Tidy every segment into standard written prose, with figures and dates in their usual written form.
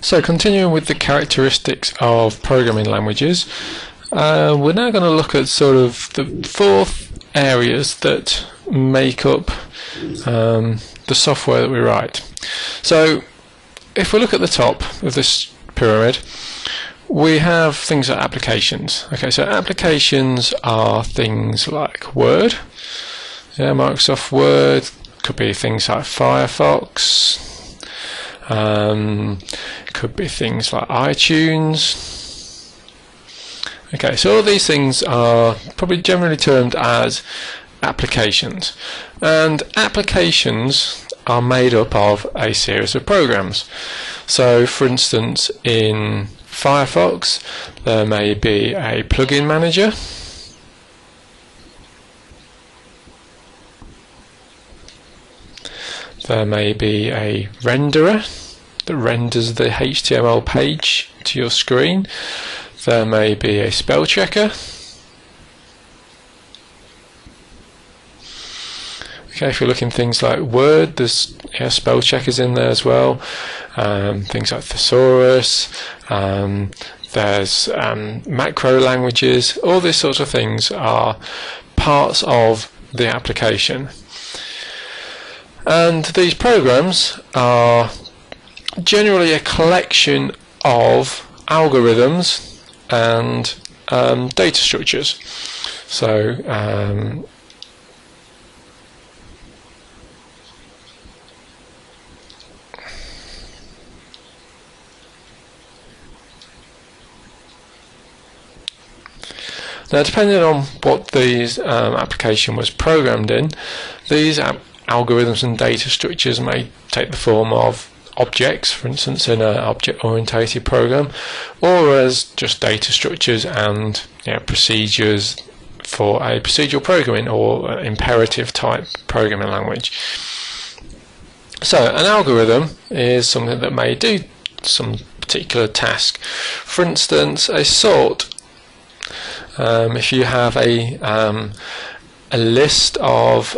So continuing with the characteristics of programming languages, we're now going to look at sort of the four areas that make up the software that we write. So if we look at the top of this pyramid, we have things like applications. Okay, so applications are things like Word, Microsoft Word, could be things like Firefox, could be things like iTunes. Okay, so all these things are probably generally termed as applications, and applications are made up of a series of programs. So for instance, in Firefox there may be a plugin manager, there may be a renderer that renders the HTML page to your screen, there may be a spell checker. Okay, if you're looking things like Word, there's spell checkers in there as well. Things like Thesaurus, there's macro languages. All these sorts of things are parts of the application. And these programs are generally a collection of algorithms and data structures. So now, depending on what these application was programmed in, these algorithms and data structures may take the form of objects, for instance, in an object-oriented program, or as just data structures and procedures for a procedural programming or imperative type programming language. So an algorithm is something that may do some particular task. For instance, a sort. If you have a list of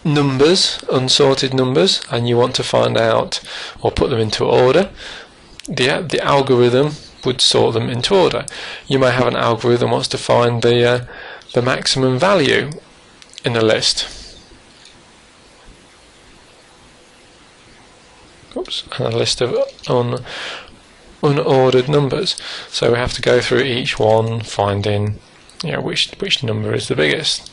numbers, unsorted numbers, and you want to find out or put them into order, the algorithm would sort them into order. You may have an algorithm that wants to find the maximum value in a list. Oops, a list of unordered numbers. So we have to go through each one, finding which number is the biggest.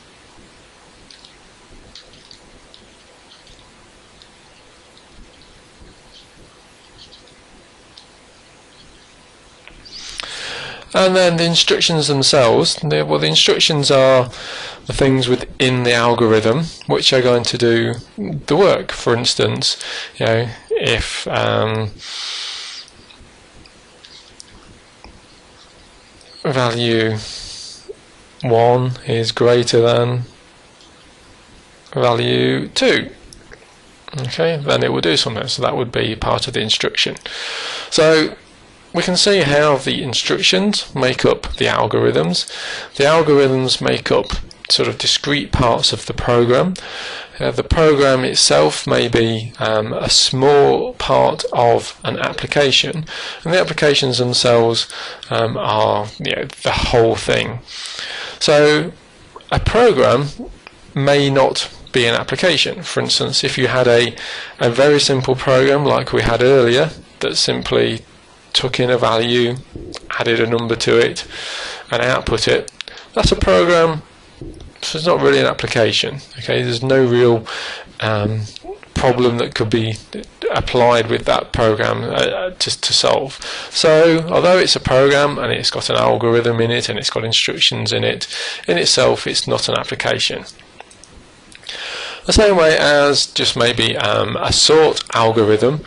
And then the instructions themselves, the instructions are the things within the algorithm which are going to do the work. For instance, if value 1 is greater than value 2, okay, then it will do something. So that would be part of the instruction. So we can see how the instructions make up the algorithms. The algorithms make up sort of discrete parts of the program. The program itself may be a small part of an application, and the applications themselves are the whole thing. So a program may not be an application. For instance, if you had a very simple program like we had earlier that simply took in a value, added a number to it, and output it, that's a program. So it's not really an application. Okay, there's no real problem that could be applied with that program to solve. So although it's a program and it's got an algorithm in it and it's got instructions in it, in itself it's not an application. The same way as just maybe a sort algorithm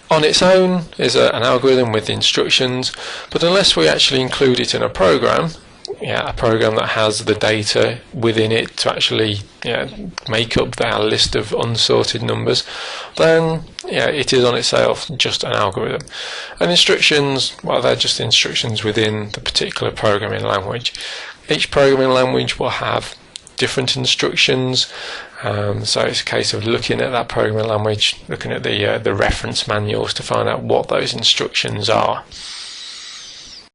on its own is an algorithm with instructions, but unless we actually include it in a program, a program that has the data within it to actually make up our list of unsorted numbers, then it is on itself just an algorithm. And instructions, well, they're just instructions within the particular programming language. Each programming language will have different instructions. So it's a case of looking at that programming language, looking at the reference manuals to find out what those instructions are.